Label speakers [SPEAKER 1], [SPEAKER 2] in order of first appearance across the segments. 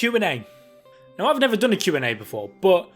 [SPEAKER 1] Q&A. Now, I've never done a Q&A before, but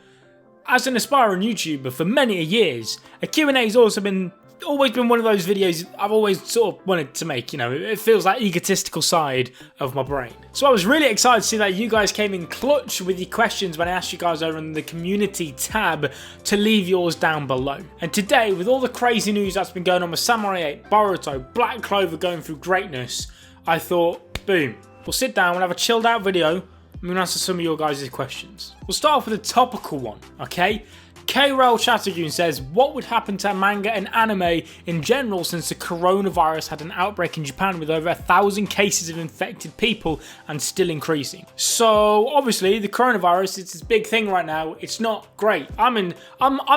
[SPEAKER 1] as an aspiring YouTuber for many years, a Q&A has always been one of those videos I've always sort of wanted to make. You know, it feels like egotistical side of my brain. So I was really excited to see that you guys came in clutch with your questions when I asked you guys over in the community tab to leave yours down below. And today, with all the crazy news that's been going on with Samurai 8, Burrito, Black Clover going through greatness, I thought, boom, we'll sit down, we'll have a chilled out video, and we'll answer some of your guys' questions. We'll start off with a topical one, okay? K-Rail Chattergoon says, what would happen to manga and anime in general since the coronavirus had an outbreak in Japan with over 1,000 cases of infected people and still increasing? So obviously the coronavirus is this big thing right now. It's not great. I'm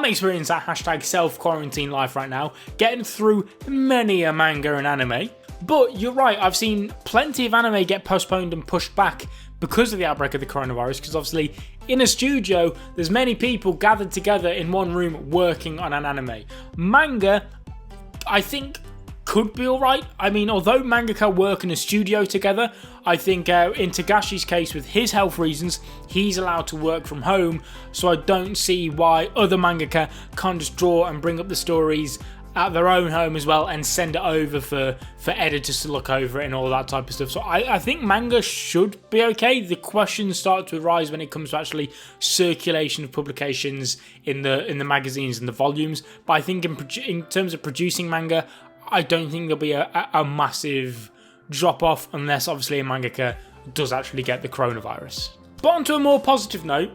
[SPEAKER 1] experiencing that hashtag self-quarantine life right now, getting through many a manga and anime. But you're right, I've seen plenty of anime get postponed and pushed back because of the outbreak of the coronavirus, because obviously in a studio there's many people gathered together in one room working on an anime. Manga, I think, could be alright. I mean, although mangaka work in a studio together, I think in Tagashi's case, with his health reasons, he's allowed to work from home, so I don't see why other mangaka can't just draw and bring up the stories at their own home as well and send it over for editors to look over it and all that type of stuff. So I think manga should be okay. The questions start to arise when it comes to actually circulation of publications in the magazines and the volumes. But I think in terms of producing manga, I don't think there'll be a massive drop off unless obviously a mangaka does actually get the coronavirus. But on to a more positive note,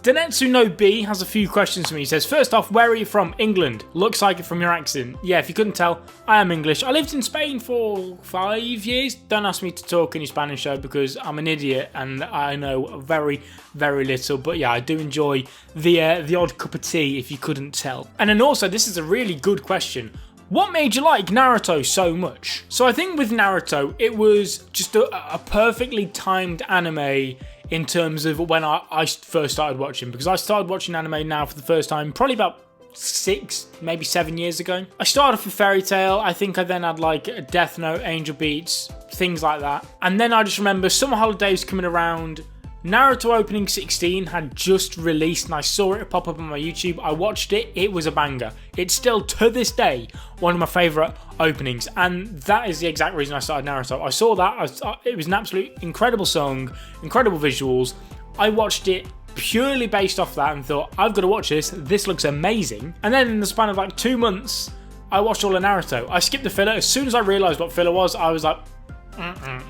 [SPEAKER 1] Denetsu no B has a few questions for me. He says, first off, where are you from? England. Looks like it from your accent. Yeah, if you couldn't tell, I am English. I lived in Spain for 5 years. Don't ask me to talk any Spanish though, because I'm an idiot and I know very, very little. But yeah, I do enjoy the odd cup of tea, if you couldn't tell. And then also, this is a really good question. What made you like Naruto so much? So I think with Naruto, it was just a perfectly timed anime in terms of when I first started watching, because I started watching anime now for the first time probably about 6, maybe 7 years ago. I started off with Fairy Tail. I think I then had like Death Note, Angel Beats, things like that. And then I just remember summer holidays coming around. Naruto Opening 16 had just released and I saw it pop up on my YouTube. I watched it. It was a banger. It's still, to this day, one of my favourite openings. And that is the exact reason I started Naruto. I saw that. It was an absolute incredible song, incredible visuals. I watched it purely based off that and thought, I've got to watch this. This looks amazing. And then in the span of like 2 months, I watched all of Naruto. I skipped the filler. As soon as I realised what filler was, I was like,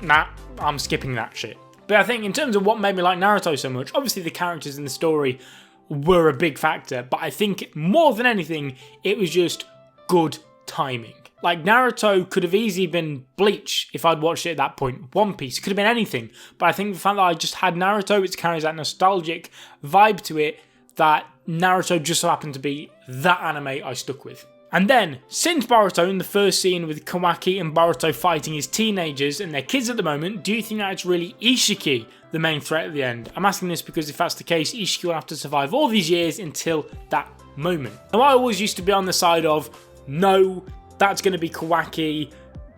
[SPEAKER 1] nah, I'm skipping that shit. But I think in terms of what made me like Naruto so much, obviously the characters in the story were a big factor, but I think more than anything, it was just good timing. Like Naruto could have easily been Bleach if I'd watched it at that point. One Piece, it could have been anything. But I think the fact that I just had Naruto, it carries that nostalgic vibe to it, that Naruto just so happened to be that anime I stuck with. And then, since Boruto in the first scene with Kawaki and Boruto fighting as teenagers and their kids at the moment, do you think that it's really Ishiki the main threat at the end? I'm asking this because if that's the case, Ishiki will have to survive all these years until that moment. Now I always used to be on the side of, no, that's going to be Kawaki,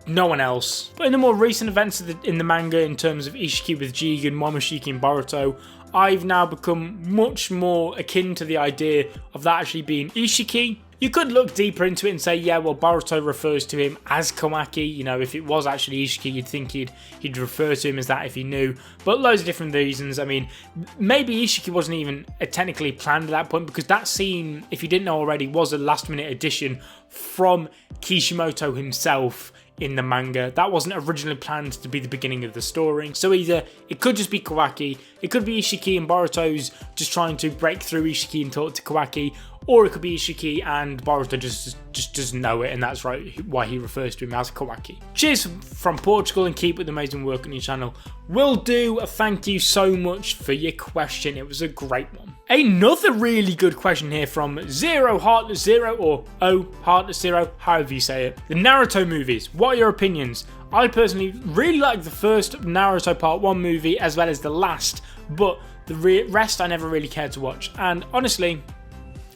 [SPEAKER 1] no one else. But in the more recent events in the manga, in terms of Ishiki with Jigen, Momoshiki and Boruto, I've now become much more akin to the idea of that actually being Ishiki. You could look deeper into it and say, yeah, well, Boruto refers to him as Kawaki. You know, if it was actually Ishiki, you'd think he'd refer to him as that if he knew. But loads of different reasons. I mean, maybe Ishiki wasn't even technically planned at that point, because that scene, if you didn't know already, was a last-minute addition from Kishimoto himself in the manga. That wasn't originally planned to be the beginning of the story. So either it could just be Kawaki, it could be Ishiki and Boruto's just trying to break through Ishiki and talk to Kawaki, or it could be Ishiki and Boruto just doesn't know it, and that's right why he refers to him as Kawaki. Cheers from Portugal and keep with the amazing work on your channel. Will do. Thank you so much for your question. It was a great one. Another really good question here from Zeroheartless 0 or Heartless 0, however you say it. The Naruto movies. What are your opinions? I personally really like the first Naruto Part 1 movie as well as the last, but the rest I never really cared to watch. And honestly,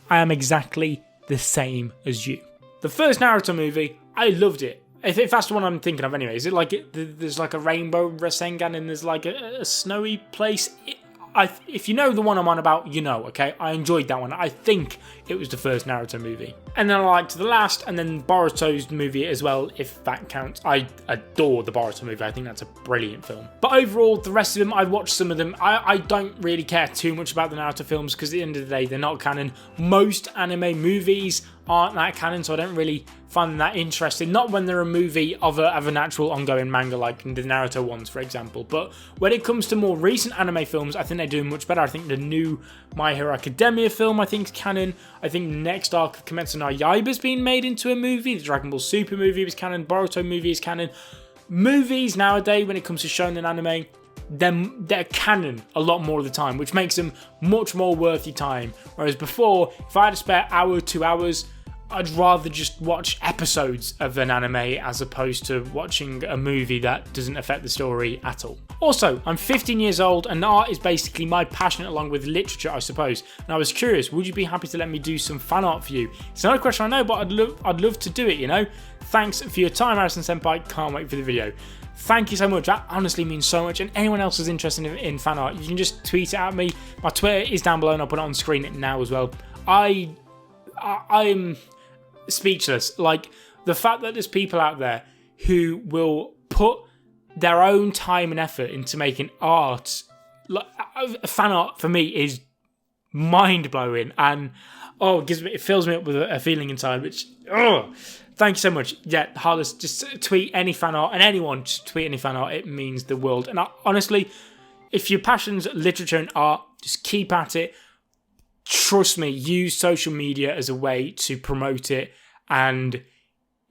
[SPEAKER 1] I am exactly the same as you. The first Naruto movie, I loved it. If that's the one I'm thinking of anyway. Is it like there's like a rainbow Rasengan and there's like a snowy place? If you know the one I'm on about, you know, okay? I enjoyed that one. I think it was the first Naruto movie. And then I liked the last, and then Boruto's movie as well, if that counts. I adore the Boruto movie. I think that's a brilliant film. But overall, the rest of them, I've watched some of them. I don't really care too much about the Naruto films because at the end of the day, they're not canon. Most anime movies aren't that canon, so I don't really find them that interesting. Not when they're a movie of an actual ongoing manga like the Naruto ones, for example. But when it comes to more recent anime films, I think they're doing much better. I think the new My Hero Academia film, I think, is canon. I think the next arc of Kimetsu no Yaiba is being made into a movie. The Dragon Ball Super movie is canon. Boruto movie is canon. Movies nowadays, when it comes to shonen anime, they're canon a lot more of the time, which makes them much more worth your time. Whereas before, if I had to spare hour, 2 hours, I'd rather just watch episodes of an anime as opposed to watching a movie that doesn't affect the story at all. Also, I'm 15 years old and art is basically my passion along with literature, I suppose. And I was curious, would you be happy to let me do some fan art for you? It's not a question I know, but I'd love to do it, you know? Thanks for your time, Harrison Senpai. Can't wait for the video. Thank you so much. That honestly means so much. And anyone else who's interested in fan art, you can just tweet it at me. My Twitter is down below and I'll put it on screen now as well. I'm speechless. Like, the fact that there's people out there who will put their own time and effort into making art, like fan art for me is mind-blowing, and it fills me up with a feeling inside, which thank you so much. Yeah, Heartless, just tweet any fan art, and anyone just tweet any fan art. It means the world. And honestly, if your passion's literature and art, just keep at it. Trust me, use social media as a way to promote it, and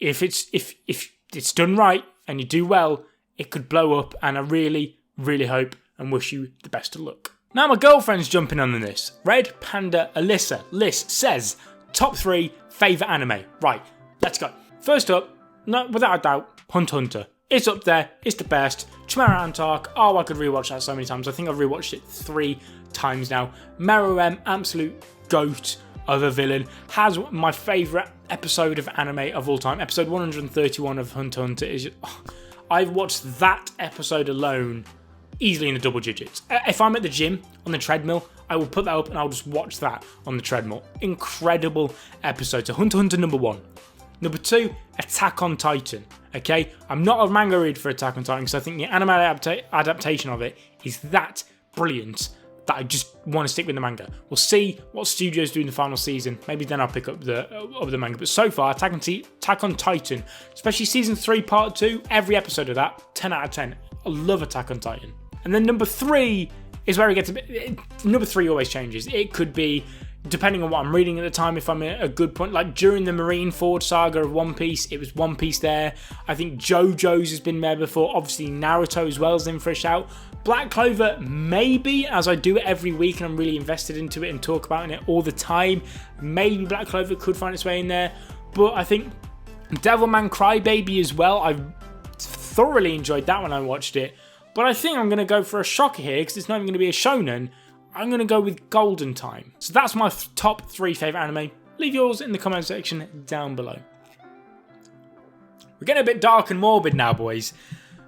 [SPEAKER 1] if it's done right and you do well, it could blow up, and I really, really hope and wish you the best of luck. Now my girlfriend's jumping on this. Red Panda Alyssa Liss says, top 3 favourite anime. Right, let's go. First up, no, without a doubt, Hunter x Hunter. It's up there, it's the best. Chimera Ant Arc, I could rewatch that so many times. I think I've rewatched it 3 times now. Meruem, absolute goat of a villain, has my favourite episode of anime of all time. Episode 131 of Hunter x Hunter is... I've watched that episode alone easily in the double digits. If I'm at the gym on the treadmill, I will put that up and I'll just watch that on the treadmill. Incredible episode. So Hunter x Hunter number 1. Number 2, Attack on Titan. Okay, I'm not a manga reader for Attack on Titan because I think the anime adaptation of it is that brilliant that I just want to stick with the manga. We'll see what studios do in the final season. Maybe then I'll pick up the manga. But so far, Attack on Titan, especially season 3, part 2, every episode of that, 10 out of 10. I love Attack on Titan. And then number 3 is where it gets a bit... Number 3 always changes. It could be, depending on what I'm reading at the time, if I'm at a good point. Like during the Marineford saga of One Piece, it was One Piece there. I think JoJo's has been there before. Obviously, Naruto as well is in for a shout. Black Clover, maybe, as I do it every week and I'm really invested into it and talk about it all the time. Maybe Black Clover could find its way in there. But I think Devilman Crybaby as well. I've thoroughly enjoyed that when I watched it. But I think I'm going to go for a shocker here because it's not even going to be a shonen. I'm going to go with Golden Time. So that's my top 3 favourite anime. Leave yours in the comment section down below. We're getting a bit dark and morbid now, boys.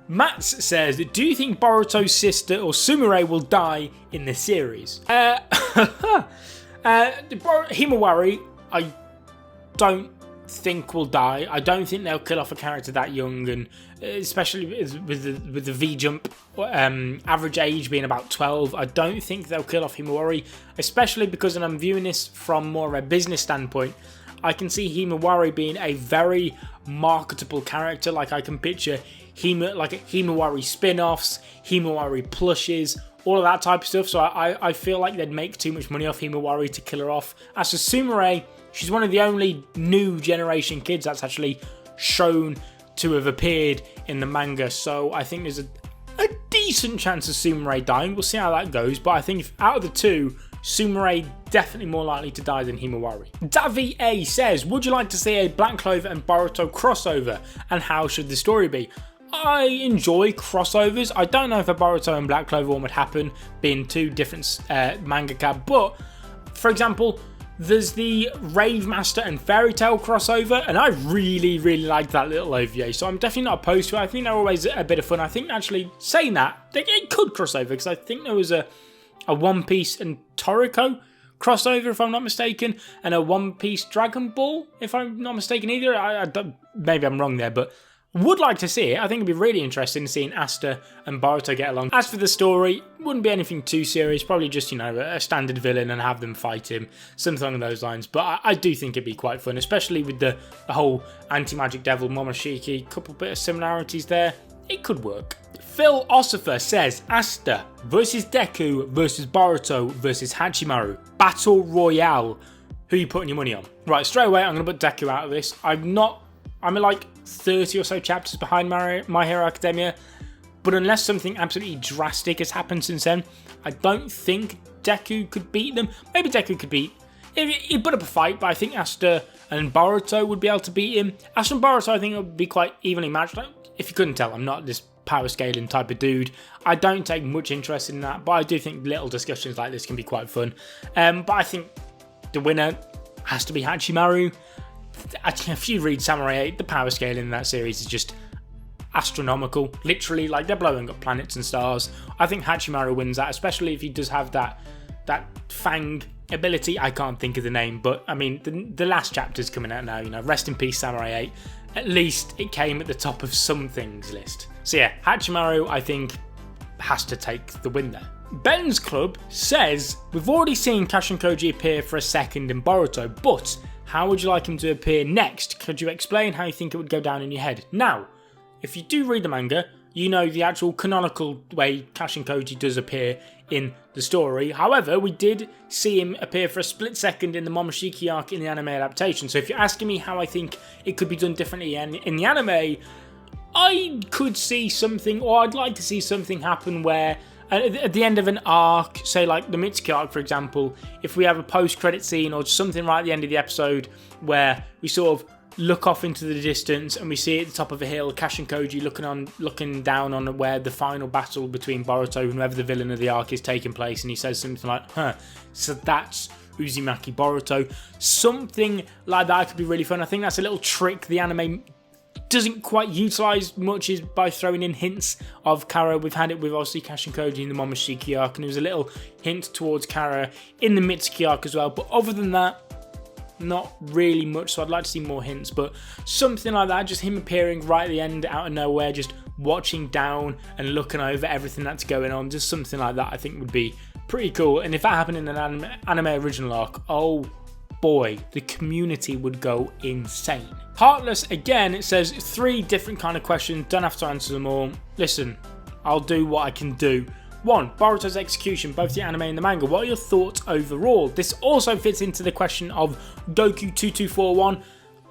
[SPEAKER 1] Mats says, do you think Boruto's sister or Sumire will die in the series? Himawari, I don't think will die. I don't think they'll kill off a character that young, and especially with the V-Jump average age being about 12, I don't think they'll kill off Himawari, especially because, and I'm viewing this from more of a business standpoint, I can see Himawari being a very marketable character. Like I can picture Himawari spin-offs, Himawari plushes, all of that type of stuff. So I feel like they'd make too much money off Himawari to kill her off. As for Sumire, she's one of the only new generation kids that's actually shown to have appeared in the manga. So I think there's a decent chance of Sumire dying. We'll see how that goes. But I think if out of the two, Sumire definitely more likely to die than Himawari. Davi A says, would you like to see a Black Clover and Boruto crossover? And how should the story be? I enjoy crossovers. I don't know if a Boruto and Black Clover one would happen, being two different mangaka, but for example, There's the Rave Master and Fairy Tail crossover, and I really, really like that little OVA, so I'm definitely not opposed to it. I think they're always a bit of fun. I think, actually, saying that, it could cross over, because I think there was a One Piece and Toriko crossover, if I'm not mistaken, and a One Piece Dragon Ball, if I'm not mistaken either. Maybe I'm wrong there, but would like to see it. I think it'd be really interesting seeing Asta and Boruto get along. As for the story, wouldn't be anything too serious, probably just, you know, a standard villain and have them fight him, something along those lines. But I do think it'd be quite fun, especially with the whole anti-magic devil Momoshiki, couple bit of similarities there. It could work. Phil Ossifer says, Asta versus Deku versus Boruto versus Hachimaru. Battle Royale. Who are you putting your money on? Right, straight away, I'm going to put Deku out of this. I'm like 30 or so chapters behind My Hero Academia, but unless something absolutely drastic has happened since then, I don't think Deku could beat them. Maybe Deku could beat... He'd put up a fight, but I think Asta and Boruto would be able to beat him. Asta and Boruto, I think it would be quite evenly matched. If you couldn't tell, I'm not this power scaling type of dude. I don't take much interest in that, but I do think little discussions like this can be quite fun. But I think the winner has to be Hachimaru. If you read Samurai 8, the power scale in that series is just astronomical. Literally, like, they're blowing up planets and stars. I think Hachimaru wins that, especially if he does have that Fang ability. I can't think of the name, but I mean, the last chapter's coming out now, you know, rest in peace Samurai 8. At least it came at the top of some things list. So yeah, Hachimaru, I think, has to take the win there. Ben's Club says, we've already seen Kashin Koji appear for a second in Boruto, but how would you like him to appear next? Could you explain how you think it would go down in your head? Now, if you do read the manga, you know the actual canonical way Kashin Koji does appear in the story. However, we did see him appear for a split second in the Momoshiki arc in the anime adaptation. So if you're asking me how I think it could be done differently in the anime, I could see something, or I'd like to see something happen where at the end of an arc, say like the Mitsuki arc for example, if we have a post-credit scene or something right at the end of the episode where we sort of look off into the distance and we see at the top of a hill Kashin Koji looking down on where the final battle between Boruto and whoever the villain of the arc is taking place, and he says something like, so that's Uzumaki Boruto. Something like that could be really fun. I think that's a little trick the anime doesn't quite utilise much, is by throwing in hints of Kara. We've had it with obviously Kashin Koji in the Momoshiki arc, and there was a little hint towards Kara in the Mitsuki arc as well, but other than that, not really much. So I'd like to see more hints, but something like that, just him appearing right at the end out of nowhere, just watching down and looking over everything that's going on, just something like that I think would be pretty cool. And if that happened in an anime original arc, oh boy, the community would go insane. Heartless again, it says 3 different kind of questions, don't have to answer them all. Listen, I'll do what I can do. 1. Boruto's execution, both the anime and the manga. What are your thoughts overall? This also fits into the question of Goku2241.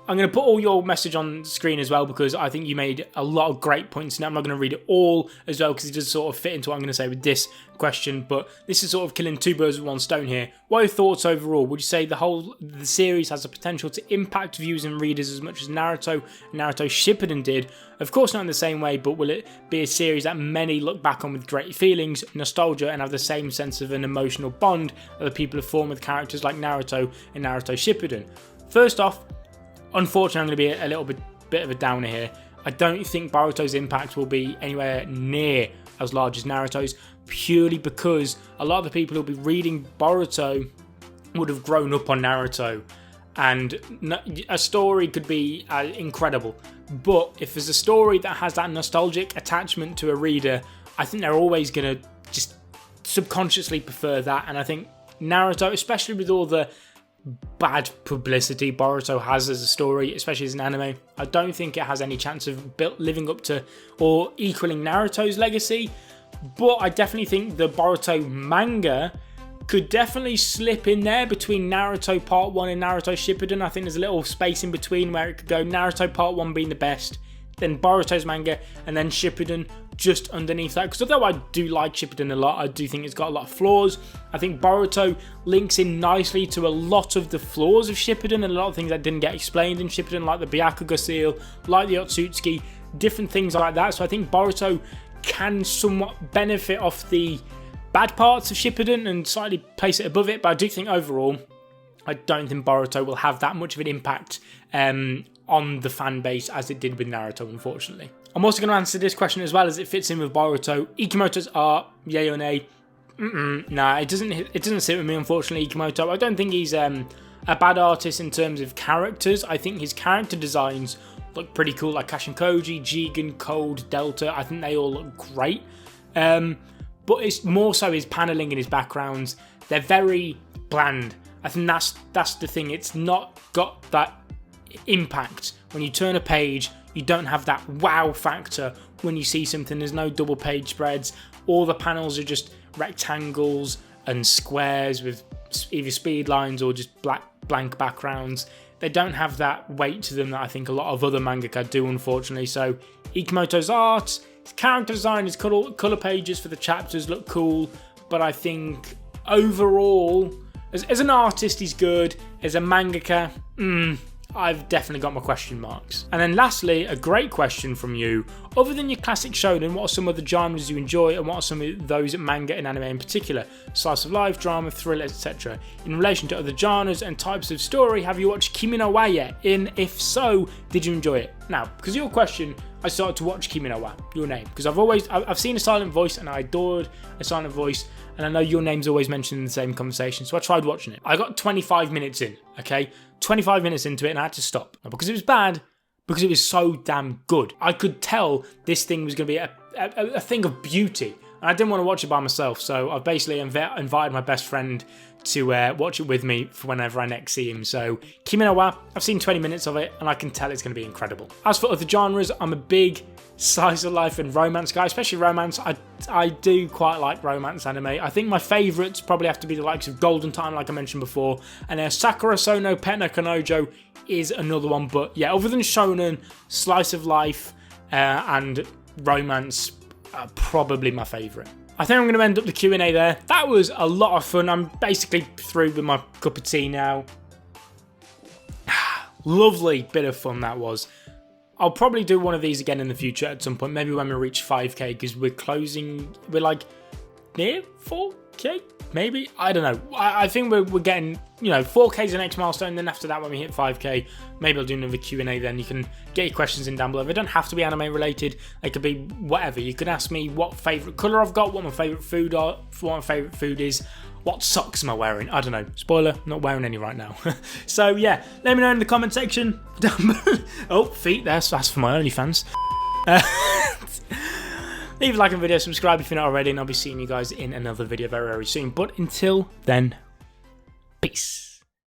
[SPEAKER 1] I'm going to put all your message on the screen as well, because I think you made a lot of great points. Now I'm not going to read it all as well, because it does sort of fit into what I'm going to say with this question, but this is sort of killing 2 birds with 1 stone here. What are your thoughts overall? Would you say the series has the potential to impact viewers and readers as much as Naruto Shippuden did? Of course not in the same way, but will it be a series that many look back on with great feelings, nostalgia, and have the same sense of an emotional bond that the people have formed with characters like Naruto and Naruto Shippuden? First off, unfortunately, I'm going to be a little bit of a downer here. I don't think Boruto's impact will be anywhere near as large as Naruto's, purely because a lot of the people who'll be reading Boruto would have grown up on Naruto, and a story could be incredible. But if there's a story that has that nostalgic attachment to a reader, I think they're always going to just subconsciously prefer that. And I think Naruto, especially with all the bad publicity Boruto has as a story, especially as an anime, I don't think it has any chance of living up to or equaling Naruto's legacy. But I definitely think the Boruto manga could definitely slip in there between Naruto Part 1 and Naruto Shippuden. I think there's a little space in between where it could go Naruto Part 1 being the best, then Boruto's manga, and then Shippuden just underneath that. Because although I do like Shippuden a lot, I do think it's got a lot of flaws. I think Boruto links in nicely to a lot of the flaws of Shippuden and a lot of things that didn't get explained in Shippuden, like the Byakuga seal, like the Otsutsuki, different things like that. So I think Boruto can somewhat benefit off the bad parts of Shippuden and slightly place it above it, but I do think overall I don't think Boruto will have that much of an impact on the fan base as it did with Naruto, unfortunately. I'm also going to answer this question as well as it fits in with Boruto. Ikimoto's art, yay or nay? Nah, it doesn't sit with me, unfortunately, Ikimoto. I don't think he's a bad artist in terms of characters. I think his character designs look pretty cool, like Kashin Koji, Jigen, Cold, Delta. I think they all look great. But it's more so his paneling and his backgrounds. They're very bland. I think that's the thing. It's not got that impact. When you turn a page, you don't have that wow factor when you see something. There's no double page spreads. All the panels are just rectangles and squares with either speed lines or just blank backgrounds. They don't have that weight to them that I think a lot of other mangaka do, unfortunately. So Ikimoto's art, his character design, his colour pages for the chapters look cool, but I think overall, as an artist, he's good. As a mangaka, I've definitely got my question marks. And then lastly, a great question from you. Other than your classic shonen, what are some of the genres you enjoy, and what are some of those manga and anime in particular? Slice of life, drama, thriller, etc. In relation to other genres and types of story, have you watched Kimi no Wa yet? If so, did you enjoy it? Now, because of your question, I started to watch Kimi no Wa, your name, because I've seen A Silent Voice and I adored A Silent Voice, and I know your name's always mentioned in the same conversation, so I tried watching it. I got 25 minutes in, okay? 25 minutes into it and I had to stop. Not because it was bad, because it was so damn good. I could tell this thing was going to be a thing of beauty. And I didn't want to watch it by myself, so I've basically invited my best friend to watch it with me for whenever I next see him. So Kimi no Wa, I've seen 20 minutes of it and I can tell it's going to be incredible. As for other genres, I'm a big slice of life and romance guy, especially romance. I do quite like romance anime. I think my favourites probably have to be the likes of Golden Time, like I mentioned before, and Sakura Sono Pet no Kanojo is another one. But yeah, other than shonen, slice of life and romance are probably my favourite. I think I'm going to end up the Q&A there. That was a lot of fun. I'm basically through with my cup of tea now. Lovely bit of fun that was. I'll probably do one of these again in the future at some point, maybe when we reach 5k, because we're like near 4k, maybe? I don't know. I think we're getting, 4k is the next milestone, then after that when we hit 5k, maybe I'll do another Q&A then. You can get your questions in down below. They don't have to be anime related, they could be whatever. You could ask me what favourite colour I've got, what my favourite food is, what socks am I wearing? I don't know. Spoiler, not wearing any right now. So yeah, let me know in the comment section down below. Oh, feet there, so that's for my OnlyFans. Leave a like on the video, subscribe if you're not already, and I'll be seeing you guys in another video very, very soon. But until then, peace.